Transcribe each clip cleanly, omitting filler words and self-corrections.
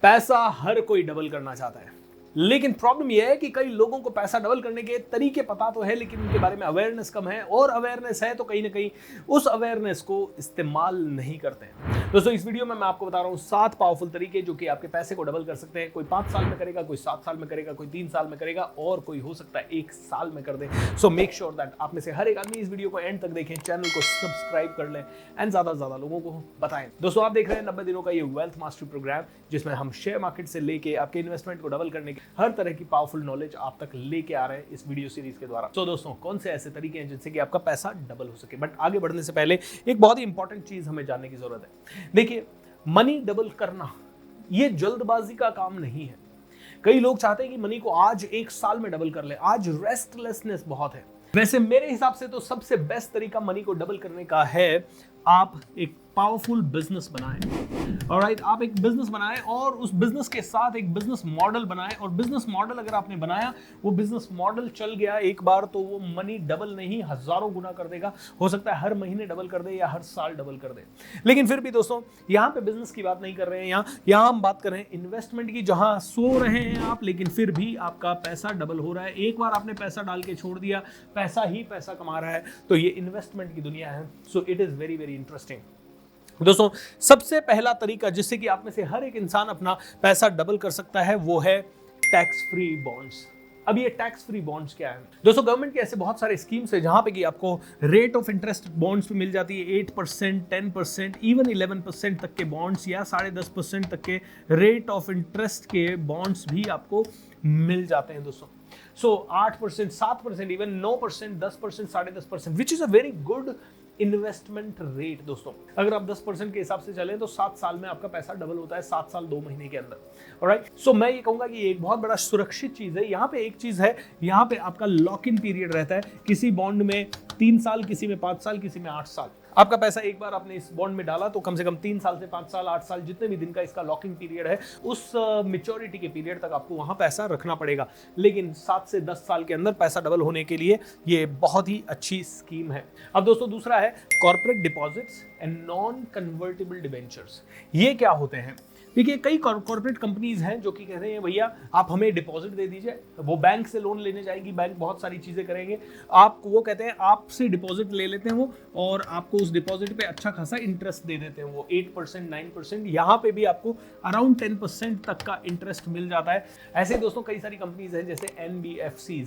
पैसा हर कोई डबल करना चाहता है, लेकिन प्रॉब्लम यह है कि कई लोगों को पैसा डबल करने के तरीके पता तो है, लेकिन उनके बारे में अवेयरनेस कम है, और अवेयरनेस है तो कहीं ना कहीं उस अवेयरनेस को इस्तेमाल नहीं करते हैं। दोस्तों, इस वीडियो में मैं आपको बता रहा हूं 7 पावरफुल तरीके जो कि आपके पैसे को डबल कर सकते हैं। कोई 5 साल में करेगा, कोई 7 साल में करेगा, कोई 3 साल में करेगा, और कोई हो सकता है 1 साल में कर दे। सो मेक श्योर दैट आप में से हर एक आदमी इस वीडियो को एंड तक देखें, चैनल को सब्सक्राइब कर लें एंड ज्यादा से ज्यादा लोगों को बताएं। दोस्तों, आप देख रहे हैं 90 दिनों का ये वेल्थ मास्टरी प्रोग्राम, जिसमें हम शेयर मार्केट से लेके आपके इन्वेस्टमेंट को डबल करने की हर तरह की पावरफुल नॉलेज आप तक लेके आ रहे हैं इस वीडियो सीरीज के द्वारा। तो दोस्तों, कौन से ऐसे तरीके हैं जिनसे कि आपका पैसा डबल हो सके। बट आगे बढ़ने से पहले एक बहुत ही इंपॉर्टेंट चीज हमें जानने की जरूरत है। देखिए, मनी डबल करना ये जल्दबाजी का काम नहीं है। कई लोग चाहते हैं कि मनी को आज 1 साल में डबल कर ले, आज रेस्टलेसनेस बहुत है। वैसे मेरे हिसाब से तो सबसे बेस्ट तरीका मनी को डबल करने का है, आप एक पावरफुल बिजनेस बनाएं। ऑलराइट, आप एक बिजनेस बनाएं और उस बिजनेस के साथ एक बिजनेस मॉडल बनाएं। और बिजनेस मॉडल अगर आपने बनाया, वो बिजनेस मॉडल चल गया एक बार, तो वो मनी डबल नहीं हजारों गुना कर देगा। हो सकता है हर महीने डबल कर दे या हर साल डबल कर दे। लेकिन फिर भी दोस्तों, यहाँ पे बिजनेस की बात नहीं कर रहे हैं, यहाँ हम बात कर रहे हैं इन्वेस्टमेंट की, जहां सो रहे हैं आप लेकिन फिर भी आपका पैसा डबल हो रहा है। एक बार आपने पैसा डाल के छोड़ दिया, पैसा ही पैसा कमा रहा है, तो ये इन्वेस्टमेंट की दुनिया है। So it is very very interesting. दोस्तों, सबसे पहला तरीका जिससे कि आप में से हर एक इंसान अपना पैसा डबल कर सकता है, वो है टैक्स फ्री बॉन्ड्स। अब ये टैक्स फ्री बॉन्ड्स क्या है? दोस्तों, गवर्नमेंट के ऐसे बहुत सारे स्कीम्स है जहां पे कि आपको रेट ऑफ इंटरेस्ट बॉन्ड्स पे मिल जाती है 8%, 10%, इवन 11% तक के बॉन्ड्स, या 10.5% तक के रेट ऑफ इंटरेस्ट के बॉन्ड्स भी आपको मिल जाते हैं दोस्तों। सो 8%, 7%, even 9%, 10%, 10.5%, which is a very good investment rate. दोस्तों, अगर आप 10% के हिसाब से चलें तो 7 साल में आपका पैसा डबल होता है, 7 साल 2 महीने के अंदर। ऑलराइट, सो मैं ये कहूंगा कि ये एक बहुत बड़ा सुरक्षित चीज है। यहाँ पे एक चीज है, यहाँ पे आपका लॉक इन पीरियड रहता है। किसी बॉन्ड में 3 साल, किसी में 5 साल, किसी में 8 साल। आपका पैसा एक बार आपने इस बॉन्ड में डाला तो कम से कम 3 साल से 5 साल, 8 साल, जितने भी दिन का इसका लॉकिंग पीरियड है, उस मैच्योरिटी के पीरियड तक आपको वहां पैसा रखना पड़ेगा। लेकिन 7 से 10 साल के अंदर पैसा डबल होने के लिए ये बहुत ही अच्छी स्कीम है। अब दोस्तों, दूसरा है corporate deposits and non convertible debentures. ये क्या होते हैं? देखिए, कई कॉर्पोरेट कंपनीज हैं जो कि कह रहे हैं भैया आप हमें डिपॉजिट दे दीजिए, वो बैंक से लोन लेने जाएगी, बैंक बहुत सारी चीजें करेंगे, आपको वो कहते हैं आपसे डिपॉजिट ले लेते हैं वो, और आपको उस डिपॉजिट पे अच्छा खासा इंटरेस्ट दे देते हैं वो 8%, 9%, यहाँ पे भी आपको अराउंड 10% तक का इंटरेस्ट मिल जाता है। ऐसे दोस्तों कई सारी कंपनीज हैं जैसे एनबीएफसी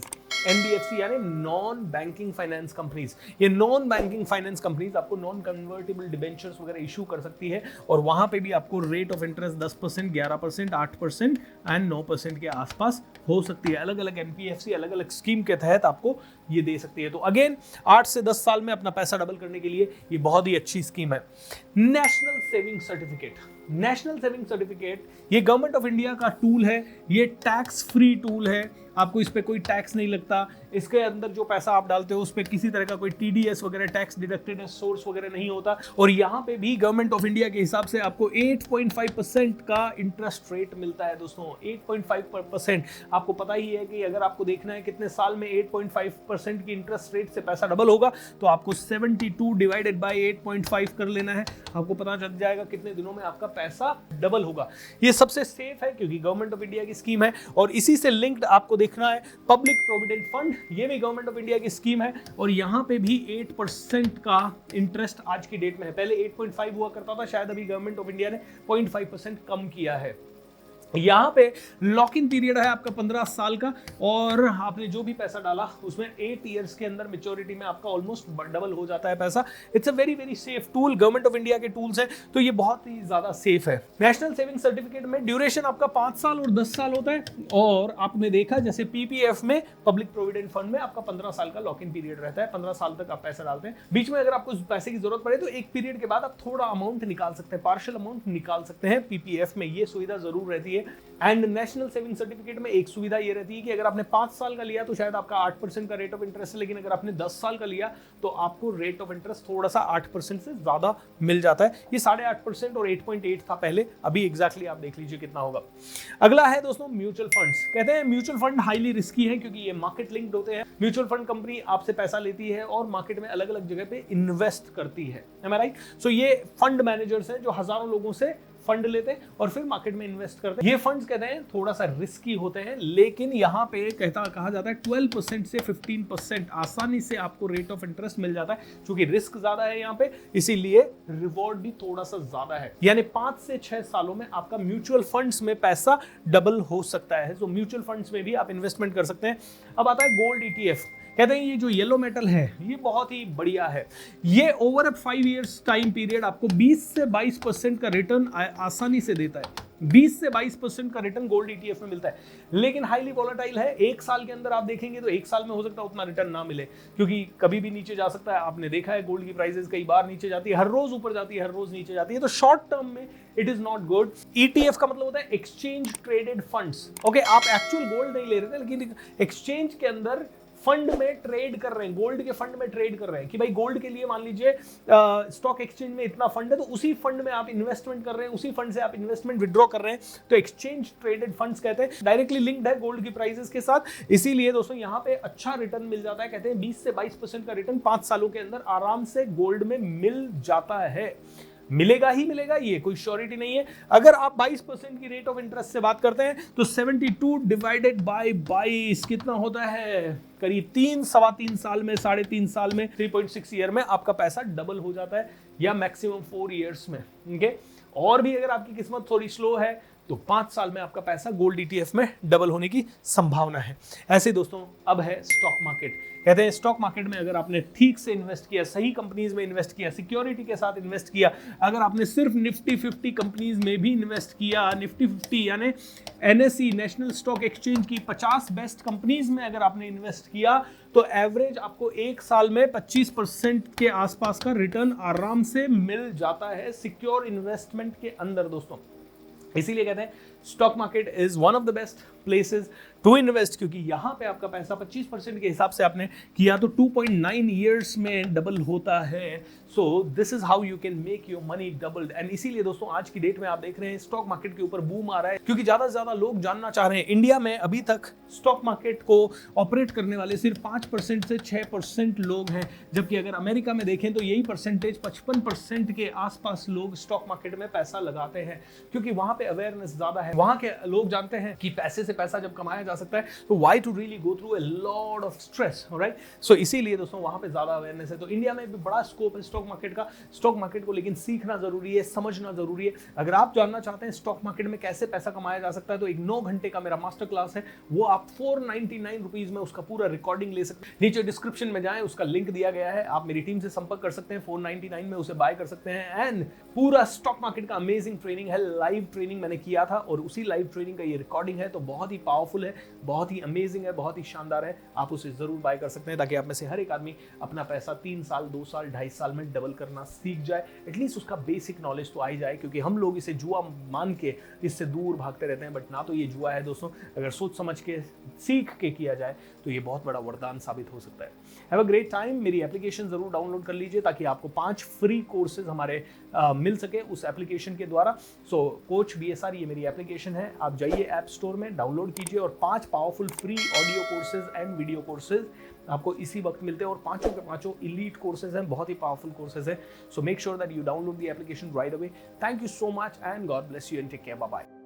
यानी नॉन बैंकिंग फाइनेंस कंपनीज। ये नॉन बैंकिंग फाइनेंस कंपनीज आपको नॉन कन्वर्टेबल डिबेंचर्स वगैरह इशू कर सकती है, और वहां पे भी आपको रेट ऑफ इंटरेस्ट 10%, 11%, 8% एंड 9% के आसपास हो सकती है। अलग अलग एनबीएफसी अलग अलग स्कीम के तहत आपको ये दे सकती है। तो अगेन 8 से 10 साल में अपना पैसा डबल करने के लिए ये बहुत ही अच्छी स्कीम है। National saving certificate. National saving certificate ये गवर्नमेंट ऑफ इंडिया का टूल है, ये टैक्स फ्री टूल है, आपको इस पे कोई टैक्स नहीं लगता। इसके अंदर जो पैसा आप डालते हो उस पे किसी तरह का कोई टीडीएस वगैरह, टैक्स डिडक्टेड सोर्स वगैरह नहीं होता। और यहाँ पे भी गवर्नमेंट ऑफ इंडिया के हिसाब से आपको 8.5% का इंटरेस्ट रेट मिलता है दोस्तों। 8.5%। आपको पता ही है कि अगर आपको देखना है कितने साल में 8.5% की इंटरेस्ट रेट से पैसा डबल होगा, तो आपको 72 डिवाइडेड बाई 8.5 कर लेना है। आपको पता चल जाएगा कितने दिनों में आपका पैसा डबल होगा। ये सबसे सेफ है क्योंकि गवर्नमेंट ऑफ इंडिया की स्कीम है। और इसी से लिंक्ड आपको देखना है पब्लिक प्रोविडेंट फंड, ये भी गवर्नमेंट ऑफ इंडिया की स्कीम है, और यहाँ पे भी 8% का इंटरेस्ट आज की डेट में है। पहले 8.5 हुआ करता था, शायद अभी गवर्नमेंट ऑफ इंडिया ने 0.5% कम किया है। यहाँ पे लॉक इन पीरियड है आपका 15 साल का, और आपने जो भी पैसा डाला उसमें 8 इयर्स के अंदर मैच्योरिटी में आपका ऑलमोस्ट डबल हो जाता है पैसा। It's a very very safe tool, government of India के टूल्स है, तो ये बहुत ही ज्यादा सेफ है। नेशनल सेविंग सर्टिफिकेट में ड्यूरेशन आपका 5 साल और 10 साल होता है, और आपने देखा जैसे पीपीएफ में, पब्लिक प्रोविडेंट फंड में, आपका 15 साल का लॉक इन पीरियड रहता है। 15 साल तक आप पैसा डालते हैं। बीच में अगर आपको पैसे की जरूरत पड़े तो एक पीरियड के बाद आप थोड़ा अमाउंट निकाल सकते हैं, पार्शियल अमाउंट निकाल सकते हैं। पीपीएफ में ये सुविधा जरूर रहती है। एंड नेशनल सेविंग सर्टिफिकेट में एक सुविधा ये रहती है कि अगर आपने 5 साल का लिया तो शायद आपका 8% का रेट ऑफ इंटरेस्ट है, लेकिन अगर आपने 10 साल का लिया तो आपको रेट ऑफ इंटरेस्ट थोड़ा सा 8% से ज्यादा मिल जाता है। ये 8.5% और 8.8 था पहले, अभी एग्जैक्टली आप देख लीजिए कितना होगा। अगला है दोस्तों म्यूचुअल फंड्स। कहते हैं म्यूचुअल फंड हाईली रिस्की है क्योंकि ये मार्केट लिंक्ड होते हैं। म्यूचुअल फंड कंपनी आपसे पैसा लेती है और मार्केट में अलग अलग जगह पे इन्वेस्ट करती है। Am I right? सो ये फंड मैनेजर्स हैं जो हजारों लोगों से फंड लेते हैं और फिर मार्केट में इन्वेस्ट करते हैं। ये फंड्स कहते हैं थोड़ा सा रिस्की होते हैं, लेकिन यहाँ पे कहा जाता है 12% से 15% आसानी से आपको रेट ऑफ इंटरेस्ट मिल जाता है, क्योंकि रिस्क ज्यादा है यहाँ पे, इसीलिए रिवॉर्ड भी थोड़ा सा ज्यादा है। यानी 5 से 6 सालों में आपका म्यूचुअल फंड्स में पैसा डबल हो सकता है। तो म्यूचुअल फंड्स में भी आप इन्वेस्टमेंट कर सकते हैं। अब आता है गोल्ड ETF। कहते हैं ये जो येलो मेटल है ये बहुत ही बढ़िया है। ये over a 5 years time period आपको 20 से 22% का रिटर्न आसानी से देता है। 20 से 22% का रिटर्न गोल्ड ETF में मिलता है, लेकिन हाईली वोलेटाइल है। एक साल के अंदर आप देखेंगे तो एक साल में हो सकता है उतना रिटर्न ना मिले, क्योंकि कभी भी नीचे जा सकता है। आपने देखा है गोल्ड की प्राइसेस कई बार नीचे जाती है, हर रोज ऊपर जाती है, हर रोज नीचे जाती है। तो शॉर्ट टर्म में it is not good. ETF का मतलब होता है एक्सचेंज ट्रेडेड फंड्स। ओके, आप एक्चुअल गोल्ड नहीं ले रहे थे, लेकिन एक्सचेंज के अंदर फंड में ट्रेड कर रहे हैं, गोल्ड के फंड में ट्रेड कर रहे हैं कि भाई गोल्ड के लिए मान लीजिए स्टॉक एक्सचेंज में इतना फंड है, तो उसी फंड में आप इन्वेस्टमेंट कर रहे हैं, उसी फंड से आप इन्वेस्टमेंट विड्रॉ कर रहे हैं। तो एक्सचेंज ट्रेडेड फंड्स कहते हैं, डायरेक्टली लिंक्ड है गोल्ड की प्राइसेस के साथ। इसीलिए दोस्तों यहाँ पे अच्छा रिटर्न मिल जाता है। कहते हैं 20 से 22% का रिटर्न 5 सालों के अंदर आराम से गोल्ड में मिल जाता है। मिलेगा ही मिलेगा, ये कोई श्योरिटी नहीं है। अगर आप 22% की रेट ऑफ इंटरेस्ट से बात करते हैं तो 72 डिवाइडेड बाय 22 कितना होता है? करीब 3-3.25 साल में, 3.5 साल में, 3.6 ईयर में आपका पैसा डबल हो जाता है, या मैक्सिमम 4 इयर्स में। ओके, और भी अगर आपकी किस्मत थोड़ी स्लो है तो 5 साल में आपका पैसा गोल्ड ETF में डबल होने की संभावना है। ऐसे दोस्तों अब है स्टॉक मार्केट। कहते हैं स्टॉक मार्केट में अगर आपने ठीक से इन्वेस्ट किया, सही कंपनीज में इन्वेस्ट किया, सिक्योरिटी के साथ इन्वेस्ट किया, अगर आपने सिर्फ निफ्टी 50 कंपनीज में भी इन्वेस्ट किया, निफ्टी 50 यानी NSE नेशनल स्टॉक एक्सचेंज की 50 बेस्ट कंपनीज में अगर आपने इन्वेस्ट किया, तो एवरेज आपको एक साल में 25% के आसपास का रिटर्न आराम से मिल जाता है सिक्योर इन्वेस्टमेंट के अंदर दोस्तों। इसीलिए कहते हैं stock market is one of the best places to invest, क्योंकि यहां पे आपका पैसा 25% के हिसाब से आपने किया तो 2.9 ईयर्स में डबल होता है। So this is how you can make your money doubled. And इसीलिए दोस्तों आज की डेट में आप देख रहे हैं स्टॉक मार्केट के ऊपर बूम आ रहा है, क्योंकि ज्यादा से ज्यादा लोग जानना चाह रहे हैं। इंडिया में अभी तक स्टॉक मार्केट को ऑपरेट करने वाले सिर्फ 5% से 6% लोग हैं, जबकि अगर अमेरिका में देखें तो यही परसेंटेज 55% के आसपास लोग स्टॉक मार्केट में पैसा लगाते हैं, क्योंकि वहां पे अवेयरनेस ज्यादा है। वहां के लोग जानते हैं कि पैसे से पैसा जब कमाया जा सकता है तो why to really go through a lot of stress, right? So इसीलिए दोस्तों वहां पे ज्यादा अवेयरनेस है। तो इंडिया में भी बड़ा स्कोप है स्टॉक मार्केट का। स्टॉक मार्केट को लेकिन सीखना जरूरी है, समझना जरूरी है। अगर आप जानना चाहते हैं स्टॉक मार्केट में कैसे पैसा कमाया जा सकता है, तो एक 9 घंटे का मेरा मास्टर क्लास है, वो आप 499 रुपीज में उसका पूरा रिकॉर्डिंग ले सकते हैं। नीचे डिस्क्रिप्शन में जाएं, उसका लिंक दिया गया है, आप मेरी टीम से संपर्क कर सकते हैं, 499 में उसे बाय कर सकते हैं। एंड पूरा स्टॉक मार्केट का अमेजिंग ट्रेनिंग है, लाइव ट्रेनिंग मैंने किया था और उसी लाइव ट्रेनिंग का ये रिकॉर्डिंग है, तो बहुत ही पावरफुल है, बहुत ही अमेजिंग है, बहुत ही शानदार है। आप उसे जरूर बाय कर सकते हैं, ताकि आप में से हर एक आदमी अपना पैसा 3 साल, 2 साल, 2.5 साल में डबल करना सीख जाए। एटलीस्ट उसका बेसिक नॉलेज तो आ ही जाए, क्योंकि हम लोग इसे जुआ मान के इससे दूर भागते रहते हैं, बट ना तो ये जुआ है दोस्तों। अगर सोच समझ के सीख के किया जाए तो ये बहुत बड़ा वरदान साबित हो सकता है। Have a great time. मेरी एप्लीकेशन जरूर डाउनलोड कर लीजिए, ताकि आपको 5 फ्री कोर्सेज हमारे मिल सके उस एप्लीकेशन के द्वारा। सो कोच BSR ये मेरी एप्लीकेशन है, आप जाइए ऐप स्टोर में, डाउनलोड कीजिए और 5 powerful free audio courses and video courses आपको इसी वक्त मिलते हैं, और पांचों के पांचों इलीट कोर्सेज हैं, बहुत ही पावरफुल कोर्सेज हैं। So make sure that you download the application right away. Thank you so much and God bless you and take care, bye bye.